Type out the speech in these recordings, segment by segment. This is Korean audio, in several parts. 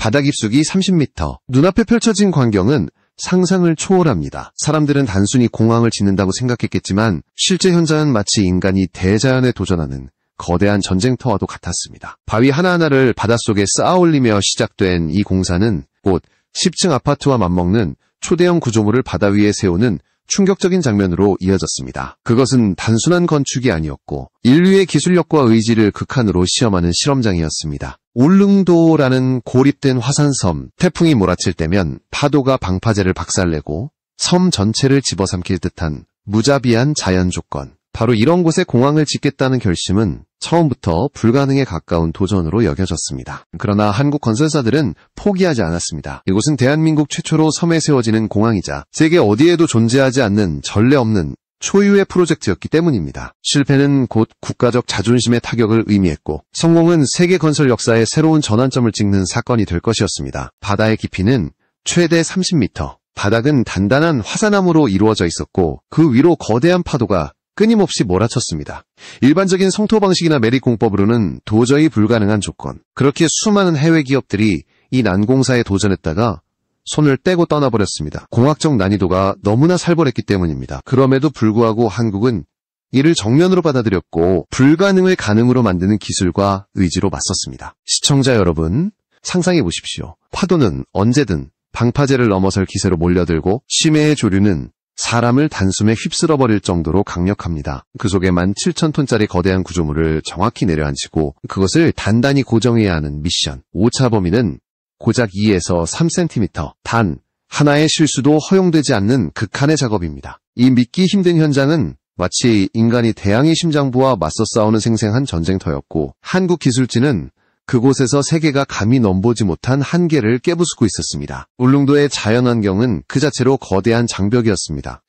바다 깊숙이 30m. 눈앞에 펼쳐진 광경은 상상을 초월합니다. 사람들은 단순히 공항을 짓는다고 생각했겠지만 실제 현장은 마치 인간이 대자연에 도전하는 거대한 전쟁터와도 같았습니다. 바위 하나하나를 바닷속에 쌓아올리며 시작된 이 공사는 곧 10층 아파트와 맞먹는 초대형 구조물을 바다 위에 세우는 충격적인 장면으로 이어졌습니다. 그것은 단순한 건축이 아니었고 인류의 기술력과 의지를 극한으로 시험하는 실험장이었습니다. 울릉도라는 고립된 화산섬, 태풍이 몰아칠 때면 파도가 방파제를 박살내고 섬 전체를 집어삼킬 듯한 무자비한 자연 조건. 바로 이런 곳에 공항을 짓겠다는 결심은 처음부터 불가능에 가까운 도전으로 여겨졌습니다. 그러나 한국 건설사들은 포기하지 않았습니다. 이곳은 대한민국 최초로 섬에 세워지는 공항이자 세계 어디에도 존재하지 않는 전례 없는 초유의 프로젝트였기 때문입니다. 실패는 곧 국가적 자존심의 타격을 의미했고 성공은 세계 건설 역사의 새로운 전환점을 찍는 사건이 될 것이었습니다. 바다의 깊이는 최대 30m, 바닥은 단단한 화산암으로 이루어져 있었고 그 위로 거대한 파도가 끊임없이 몰아쳤습니다. 일반적인 성토 방식이나 매립 공법으로는 도저히 불가능한 조건. 그렇게 수많은 해외 기업들이 이 난공사에 도전했다가 손을 떼고 떠나버렸습니다. 공학적 난이도가 너무나 살벌했기 때문입니다. 그럼에도 불구하고 한국은 이를 정면으로 받아들였고 불가능을 가능으로 만드는 기술과 의지로 맞섰습니다. 시청자 여러분, 상상해 보십시오. 파도는 언제든 방파제를 넘어설 기세로 몰려들고 심해의 조류는 사람을 단숨에 휩쓸어버릴 정도로 강력합니다. 그 속에 17,000톤짜리 거대한 구조물을 정확히 내려앉히고 그것을 단단히 고정해야 하는 미션. 오차 범위는 고작 2에서 3cm. 단 하나의 실수도 허용되지 않는 극한의 작업입니다. 이 믿기 힘든 현장은 마치 인간이 대항해 심장부와 맞서 싸우는 생생한 전쟁터였고 한국 기술진은 그곳에서 세계가 감히 넘보지 못한 한계를 깨부수고 있었습니다. 울릉도의 자연환경은 그 자체로 거대한 장벽이었습니다.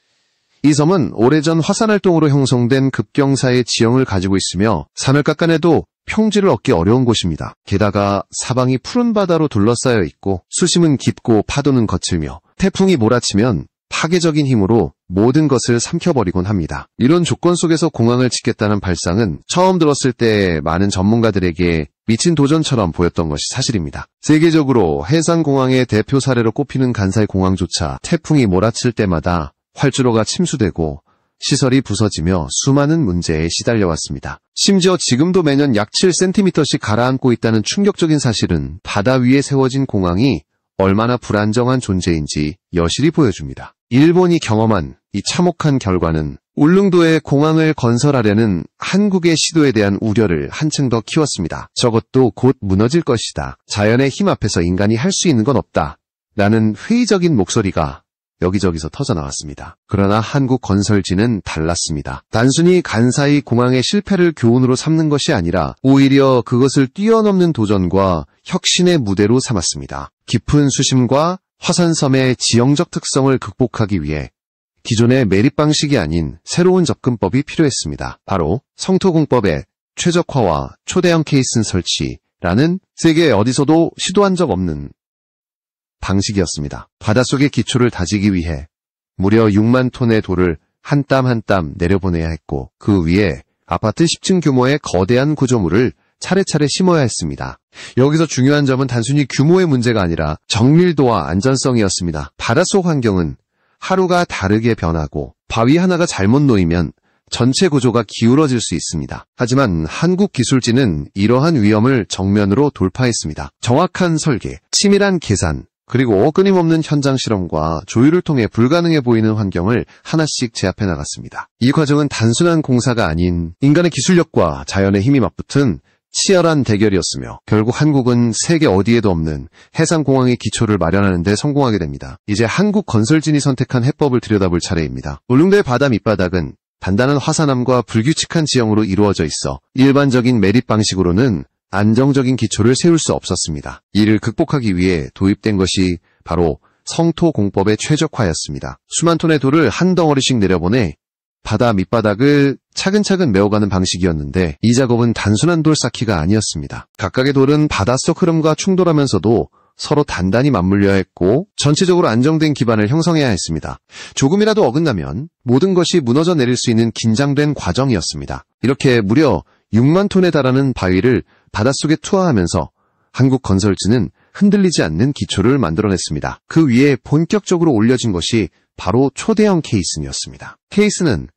이 섬은 오래전 화산활동으로 형성된 급경사의 지형을 가지고 있으며 산을 깎아내도 평지를 얻기 어려운 곳입니다. 게다가 사방이 푸른 바다로 둘러싸여 있고 수심은 깊고 파도는 거칠며 태풍이 몰아치면 파괴적인 힘으로 모든 것을 삼켜버리곤 합니다. 이런 조건 속에서 공항을 짓겠다는 발상은 처음 들었을 때 많은 전문가들에게 미친 도전처럼 보였던 것이 사실입니다. 세계적으로 해상공항의 대표 사례로 꼽히는 간사이 공항조차 태풍이 몰아칠 때마다 활주로가 침수되고 시설이 부서지며 수많은 문제에 시달려왔습니다. 심지어 지금도 매년 약 7cm씩 가라앉고 있다는 충격적인 사실은 바다 위에 세워진 공항이 얼마나 불안정한 존재인지 여실히 보여줍니다. 일본이 경험한 이 참혹한 결과는 울릉도에 공항을 건설하려는 한국의 시도에 대한 우려를 한층 더 키웠습니다. 저것도 곧 무너질 것이다. 자연의 힘 앞에서 인간이 할 수 있는 건 없다. 라는 회의적인 목소리가 여기저기서 터져나왔습니다. 그러나 한국 건설진은 달랐습니다. 단순히 간사이 공항의 실패를 교훈으로 삼는 것이 아니라 오히려 그것을 뛰어넘는 도전과 혁신의 무대로 삼았습니다. 깊은 수심과 화산섬의 지형적 특성을 극복하기 위해 기존의 매립 방식이 아닌 새로운 접근법이 필요했습니다. 바로 성토공법의 최적화와 초대형 케이슨 설치라는 세계 어디서도 시도한 적 없는 방식이었습니다. 바닷속의 기초를 다지기 위해 무려 6만 톤의 돌을 한 땀 한 땀 내려보내야 했고 그 위에 아파트 10층 규모의 거대한 구조물을 차례차례 심어야 했습니다. 여기서 중요한 점은 단순히 규모의 문제가 아니라 정밀도와 안전성이었습니다. 바닷속 환경은 하루가 다르게 변하고 바위 하나가 잘못 놓이면 전체 구조가 기울어질 수 있습니다. 하지만 한국 기술진은 이러한 위험을 정면으로 돌파했습니다. 정확한 설계, 치밀한 계산, 그리고 끊임없는 현장 실험과 조율을 통해 불가능해 보이는 환경을 하나씩 제압해 나갔습니다. 이 과정은 단순한 공사가 아닌 인간의 기술력과 자연의 힘이 맞붙은 치열한 대결이었으며 결국 한국은 세계 어디에도 없는 해상공항의 기초를 마련하는 데 성공하게 됩니다. 이제 한국 건설진이 선택한 해법을 들여다볼 차례입니다. 울릉도의 바다 밑바닥은 단단한 화산암과 불규칙한 지형으로 이루어져 있어 일반적인 매립 방식으로는 안정적인 기초를 세울 수 없었습니다. 이를 극복하기 위해 도입된 것이 바로 성토공법의 최적화였습니다. 수만 톤의 돌을 한 덩어리씩 내려보내 바다 밑바닥을 차근차근 메워가는 방식이었는데 이 작업은 단순한 돌 쌓기가 아니었습니다. 각각의 돌은 바닷속 흐름과 충돌하면서도 서로 단단히 맞물려야 했고 전체적으로 안정된 기반을 형성해야 했습니다. 조금이라도 어긋나면 모든 것이 무너져 내릴 수 있는 긴장된 과정이었습니다. 이렇게 무려 6만 톤에 달하는 바위를 바닷속에 투하하면서 한국 건설진은 흔들리지 않는 기초를 만들어냈습니다. 그 위에 본격적으로 올려진 것이 바로 초대형 케이슨이었습니다. 케이슨은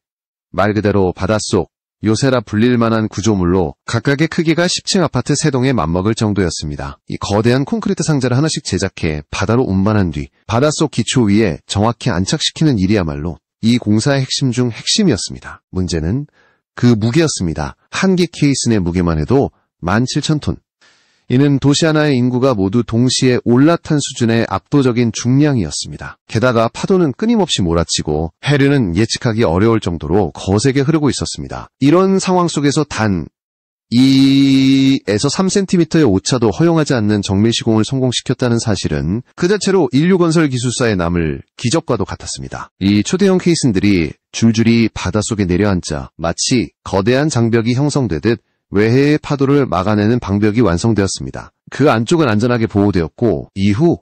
말 그대로 바닷속 요새라 불릴 만한 구조물로 각각의 크기가 10층 아파트 3동에 맞먹을 정도였습니다. 이 거대한 콘크리트 상자를 하나씩 제작해 바다로 운반한 뒤 바닷속 기초 위에 정확히 안착시키는 일이야말로 이 공사의 핵심 중 핵심이었습니다. 문제는 그 무게였습니다. 한 개 케이슨의 무게만 해도 17,000톤. 이는 도시 하나의 인구가 모두 동시에 올라탄 수준의 압도적인 중량이었습니다. 게다가 파도는 끊임없이 몰아치고 해류는 예측하기 어려울 정도로 거세게 흐르고 있었습니다. 이런 상황 속에서 단 2에서 3cm의 오차도 허용하지 않는 정밀 시공을 성공시켰다는 사실은 그 자체로 인류 건설 기술사에 남을 기적과도 같았습니다. 이 초대형 케이슨들이 줄줄이 바닷속에 내려앉자 마치 거대한 장벽이 형성되듯 외해의 파도를 막아내는 방벽이 완성되었습니다. 그 안쪽은 안전하게 보호되었고 이후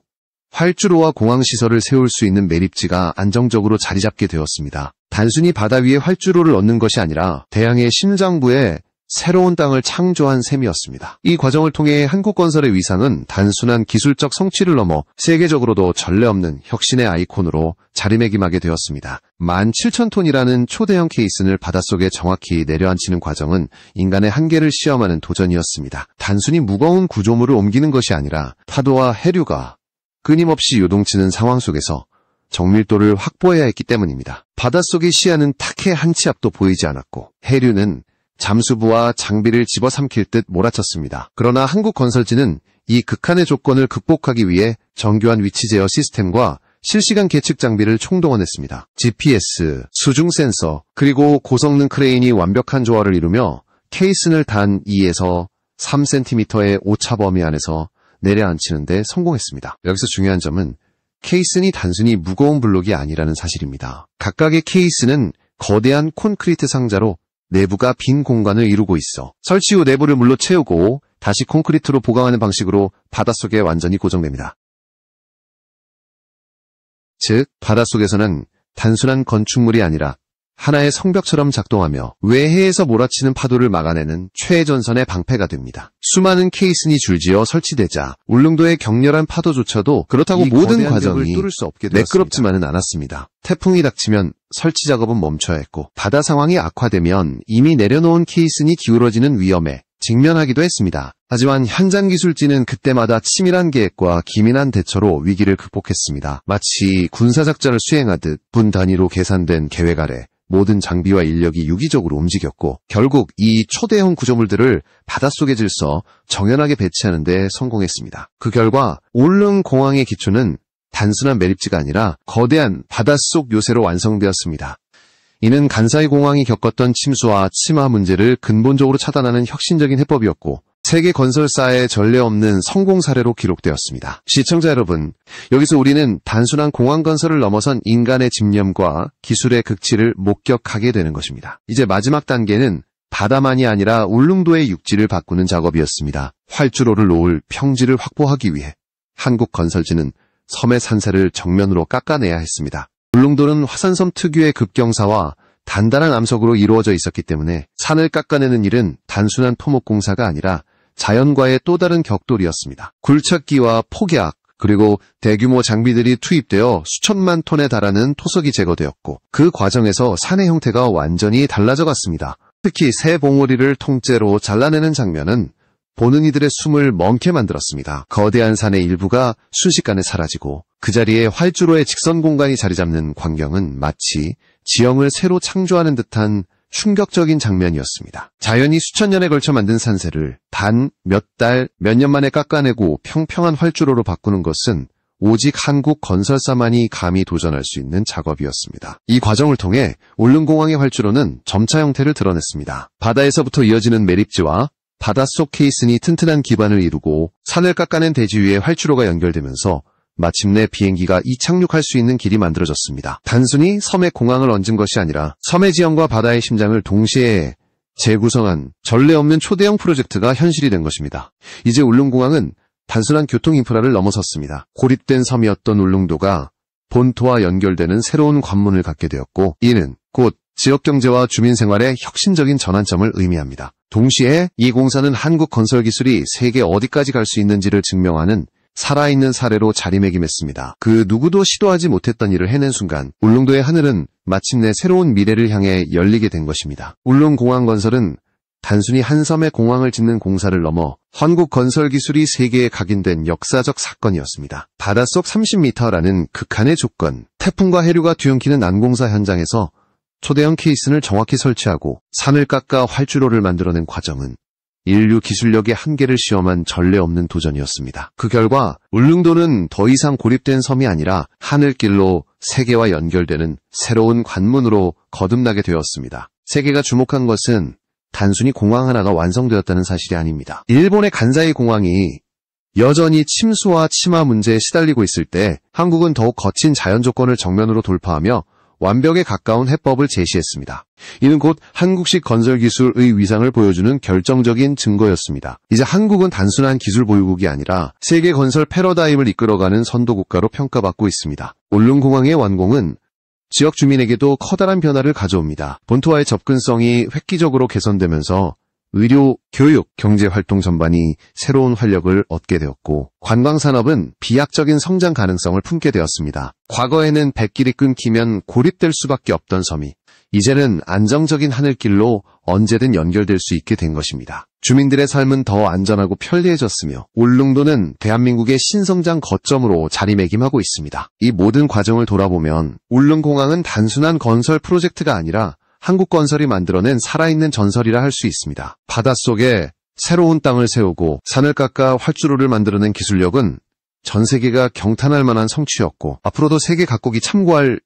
활주로와 공항시설을 세울 수 있는 매립지가 안정적으로 자리 잡게 되었습니다. 단순히 바다 위에 활주로를 얻는 것이 아니라 대양의 심장부에 새로운 땅을 창조한 셈이었습니다. 이 과정을 통해 한국건설의 위상은 단순한 기술적 성취를 넘어 세계적으로도 전례 없는 혁신의 아이콘으로 자리매김하게 되었습니다. 17,000톤이라는 초대형 케이슨을 바닷속에 정확히 내려앉히는 과정은 인간의 한계를 시험하는 도전이었습니다. 단순히 무거운 구조물을 옮기는 것이 아니라 파도와 해류가 끊임없이 요동치는 상황 속에서 정밀도를 확보해야 했기 때문입니다. 바닷속의 시야는 탁해 한 치 앞도 보이지 않았고 해류는 잠수부와 장비를 집어삼킬 듯 몰아쳤습니다. 그러나 한국건설진은 이 극한의 조건을 극복하기 위해 정교한 위치 제어 시스템과 실시간 계측 장비를 총동원했습니다. GPS, 수중 센서, 그리고 고성능 크레인이 완벽한 조화를 이루며 케이슨을 단 2에서 3cm의 오차 범위 안에서 내려앉히는 데 성공했습니다. 여기서 중요한 점은 케이슨이 단순히 무거운 블록이 아니라는 사실입니다. 각각의 케이슨은 거대한 콘크리트 상자로 내부가 빈 공간을 이루고 있어 설치 후 내부를 물로 채우고 다시 콘크리트로 보강하는 방식으로 바닷속에 완전히 고정됩니다. 즉, 바닷속에서는 단순한 건축물이 아니라 하나의 성벽처럼 작동하며 외해에서 몰아치는 파도를 막아내는 최전선의 방패가 됩니다. 수많은 케이슨이 줄지어 설치되자 울릉도의 격렬한 파도조차도 그렇다고 모든 과정이 뚫을 수 없게 매끄럽지만은 않았습니다. 태풍이 닥치면 설치 작업은 멈춰야 했고 바다 상황이 악화되면 이미 내려놓은 케이슨이 기울어지는 위험에 직면하기도 했습니다. 하지만 현장 기술진은 그때마다 치밀한 계획과 기민한 대처로 위기를 극복했습니다. 마치 군사작전을 수행하듯 분 단위로 계산된 계획 아래 모든 장비와 인력이 유기적으로 움직였고 결국 이 초대형 구조물들을 바닷속의 질서 정연하게 배치하는 데 성공했습니다. 그 결과 울릉공항의 기초는 단순한 매립지가 아니라 거대한 바닷속 요새로 완성되었습니다. 이는 간사이 공항이 겪었던 침수와 침하 문제를 근본적으로 차단하는 혁신적인 해법이었고 세계 건설사의 전례 없는 성공 사례로 기록되었습니다. 시청자 여러분, 여기서 우리는 단순한 공항 건설을 넘어선 인간의 집념과 기술의 극치를 목격하게 되는 것입니다. 이제 마지막 단계는 바다만이 아니라 울릉도의 육지를 바꾸는 작업이었습니다. 활주로를 놓을 평지를 확보하기 위해 한국 건설진은 섬의 산세를 정면으로 깎아내야 했습니다. 울릉도는 화산섬 특유의 급경사와 단단한 암석으로 이루어져 있었기 때문에 산을 깎아내는 일은 단순한 토목공사가 아니라 자연과의 또 다른 격돌이었습니다. 굴착기와 폭약, 그리고 대규모 장비들이 투입되어 수천만 톤에 달하는 토석이 제거되었고 그 과정에서 산의 형태가 완전히 달라져 갔습니다. 특히 새 봉우리를 통째로 잘라내는 장면은 보는 이들의 숨을 멈게 만들었습니다. 거대한 산의 일부가 순식간에 사라지고 그 자리에 활주로의 직선 공간이 자리 잡는 광경은 마치 지형을 새로 창조하는 듯한 충격적인 장면이었습니다. 자연이 수천 년에 걸쳐 만든 산세를 단 몇 달, 몇 년 만에 깎아내고 평평한 활주로로 바꾸는 것은 오직 한국 건설사만이 감히 도전할 수 있는 작업이었습니다. 이 과정을 통해 울릉공항의 활주로는 점차 형태를 드러냈습니다. 바다에서부터 이어지는 매립지와 바닷속 케이슨이 튼튼한 기반을 이루고 산을 깎아낸 대지 위에 활주로가 연결되면서 마침내 비행기가 이착륙할 수 있는 길이 만들어졌습니다. 단순히 섬에 공항을 얹은 것이 아니라 섬의 지형과 바다의 심장을 동시에 재구성한 전례 없는 초대형 프로젝트가 현실이 된 것입니다. 이제 울릉공항은 단순한 교통 인프라를 넘어섰습니다. 고립된 섬이었던 울릉도가 본토와 연결되는 새로운 관문을 갖게 되었고 이는 곧 지역경제와 주민생활의 혁신적인 전환점을 의미합니다. 동시에 이 공사는 한국 건설 기술이 세계 어디까지 갈 수 있는지를 증명하는 살아있는 사례로 자리매김했습니다. 그 누구도 시도하지 못했던 일을 해낸 순간 울릉도의 하늘은 마침내 새로운 미래를 향해 열리게 된 것입니다. 울릉공항 건설은 단순히 한 섬에 공항을 짓는 공사를 넘어 한국 건설 기술이 세계에 각인된 역사적 사건이었습니다. 바닷속 30m라는 극한의 조건, 태풍과 해류가 뒤엉키는 난공사 현장에서 초대형 케이슨을 정확히 설치하고 산을 깎아 활주로를 만들어낸 과정은 인류 기술력의 한계를 시험한 전례 없는 도전이었습니다. 그 결과 울릉도는 더 이상 고립된 섬이 아니라 하늘길로 세계와 연결되는 새로운 관문으로 거듭나게 되었습니다. 세계가 주목한 것은 단순히 공항 하나가 완성되었다는 사실이 아닙니다. 일본의 간사이 공항이 여전히 침수와 치마 문제에 시달리고 있을 때 한국은 더욱 거친 자연 조건을 정면으로 돌파하며 완벽에 가까운 해법을 제시했습니다. 이는 곧 한국식 건설 기술의 위상을 보여주는 결정적인 증거였습니다. 이제 한국은 단순한 기술 보유국이 아니라 세계 건설 패러다임을 이끌어가는 선도국가로 평가받고 있습니다. 울릉공항의 완공은 지역 주민에게도 커다란 변화를 가져옵니다. 본토와의 접근성이 획기적으로 개선되면서 의료, 교육, 경제활동 전반이 새로운 활력을 얻게 되었고 관광산업은 비약적인 성장 가능성을 품게 되었습니다. 과거에는 백길이 끊기면 고립될 수밖에 없던 섬이 이제는 안정적인 하늘길로 언제든 연결될 수 있게 된 것입니다. 주민들의 삶은 더 안전하고 편리해졌으며 울릉도는 대한민국의 신성장 거점으로 자리매김하고 있습니다. 이 모든 과정을 돌아보면 울릉공항은 단순한 건설 프로젝트가 아니라 한국건설이 만들어낸 살아있는 전설이라 할 수 있습니다. 바닷속에 새로운 땅을 세우고 산을 깎아 활주로를 만들어낸 기술력은 전 세계가 경탄할 만한 성취였고 앞으로도 세계 각국이 참고할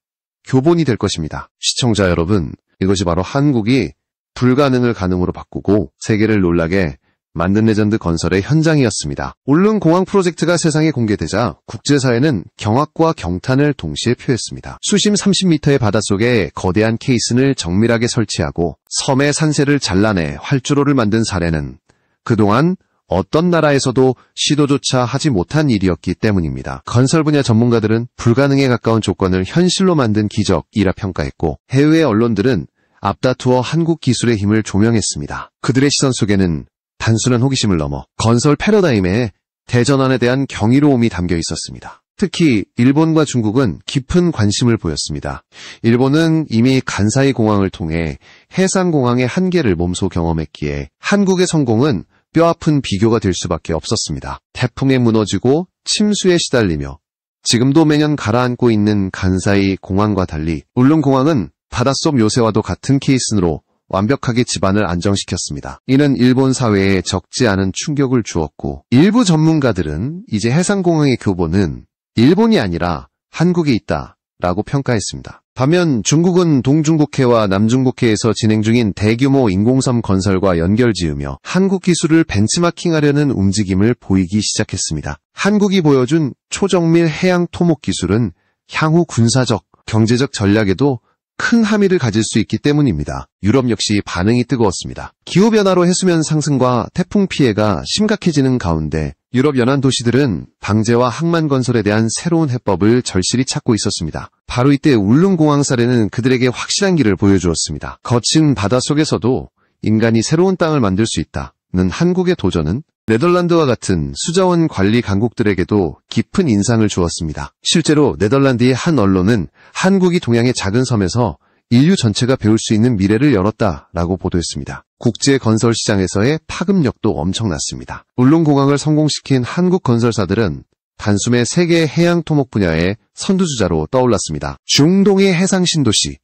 교본이 될 것입니다. 시청자 여러분, 이것이 바로 한국이 불가능을 가능으로 바꾸고 세계를 놀라게 만든 레전드 건설의 현장이었습니다. 울릉공항 프로젝트가 세상에 공개되자 국제사회는 경악과 경탄을 동시에 표했습니다. 수심 30m의 바닷속에 거대한 케이슨을 정밀하게 설치하고 섬의 산세를 잘라내 활주로를 만든 사례는 그동안 어떤 나라에서도 시도조차 하지 못한 일이었기 때문입니다. 건설 분야 전문가들은 불가능에 가까운 조건을 현실로 만든 기적이라 평가했고 해외 언론들은 앞다투어 한국 기술의 힘을 조명했습니다. 그들의 시선 속에는 단순한 호기심을 넘어 건설 패러다임의 대전환에 대한 경이로움이 담겨 있었습니다. 특히 일본과 중국은 깊은 관심을 보였습니다. 일본은 이미 간사이 공항을 통해 해상공항의 한계를 몸소 경험했기에 한국의 성공은 뼈아픈 비교가 될 수밖에 없었습니다. 태풍에 무너지고 침수에 시달리며 지금도 매년 가라앉고 있는 간사이 공항과 달리 울릉공항은 바닷속 요새와도 같은 케이슨으로 완벽하게 집안을 안정시켰습니다. 이는 일본 사회에 적지 않은 충격을 주었고 일부 전문가들은 이제 해상공항의 교본은 일본이 아니라 한국에 있다라고 평가했습니다. 반면 중국은 동중국해와 남중국해에서 진행 중인 대규모 인공섬 건설과 연결지으며 한국 기술을 벤치마킹하려는 움직임을 보이기 시작했습니다. 한국이 보여준 초정밀 해양 토목 기술은 향후 군사적, 경제적 전략에도 큰 함의를 가질 수 있기 때문입니다. 유럽 역시 반응이 뜨거웠습니다. 기후변화로 해수면 상승과 태풍 피해가 심각해지는 가운데 유럽 연안 도시들은 방제와 항만 건설에 대한 새로운 해법을 절실히 찾고 있었습니다. 바로 이때 울릉공항 사례는 그들에게 확실한 길을 보여주었습니다. 거친 바닷속에서도 인간이 새로운 땅을 만들 수 있다는 한국의 도전은 네덜란드와 같은 수자원 관리 강국들에게도 깊은 인상을 주었습니다. 실제로 네덜란드의 한 언론은 한국이 동양의 작은 섬에서 인류 전체가 배울 수 있는 미래를 열었다라고 보도했습니다. 국제 건설 시장에서의 파급력도 엄청났습니다. 울릉공항을 성공시킨 한국 건설사들은 단숨에 세계 해양 토목 분야의 선두주자로 떠올랐습니다. 중동의 해상 신도시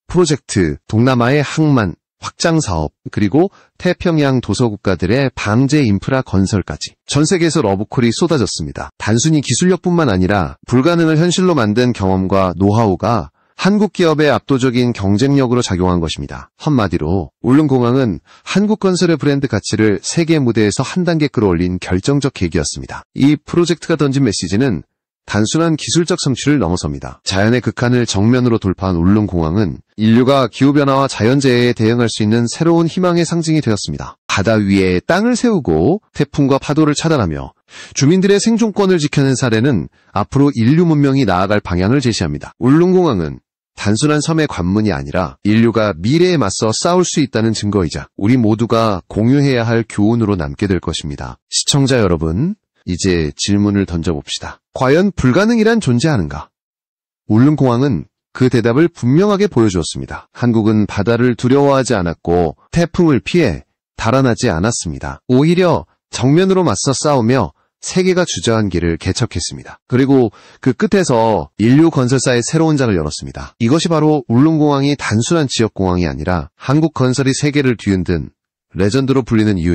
프로젝트, 동남아의 항만 확장 사업, 그리고 태평양 도서국가들의 방제 인프라 건설까지 전 세계에서 러브콜이 쏟아졌습니다. 단순히 기술력뿐만 아니라 불가능을 현실로 만든 경험과 노하우가 한국 기업의 압도적인 경쟁력으로 작용한 것입니다. 한마디로 울릉공항은 한국 건설의 브랜드 가치를 세계 무대에서 한 단계 끌어올린 결정적 계기였습니다. 이 프로젝트가 던진 메시지는 단순한 기술적 성취를 넘어섭니다. 자연의 극한을 정면으로 돌파한 울릉공항은 인류가 기후변화와 자연재해에 대응할 수 있는 새로운 희망의 상징이 되었습니다. 바다 위에 땅을 세우고 태풍과 파도를 차단하며 주민들의 생존권을 지켜낸 사례는 앞으로 인류 문명이 나아갈 방향을 제시합니다. 울릉공항은 단순한 섬의 관문이 아니라 인류가 미래에 맞서 싸울 수 있다는 증거이자 우리 모두가 공유해야 할 교훈으로 남게 될 것입니다. 시청자 여러분, 이제 질문을 던져봅시다. 과연 불가능이란 존재하는가? 울릉공항은 그 대답을 분명하게 보여주었습니다. 한국은 바다를 두려워하지 않았고 태풍을 피해 달아나지 않았습니다. 오히려 정면으로 맞서 싸우며 세계가 주저한 길을 개척했습니다. 그리고 그 끝에서 인류 건설사의 새로운 장을 열었습니다. 이것이 바로 울릉공항이 단순한 지역공항이 아니라 한국 건설이 세계를 뒤흔든 레전드로 불리는 이유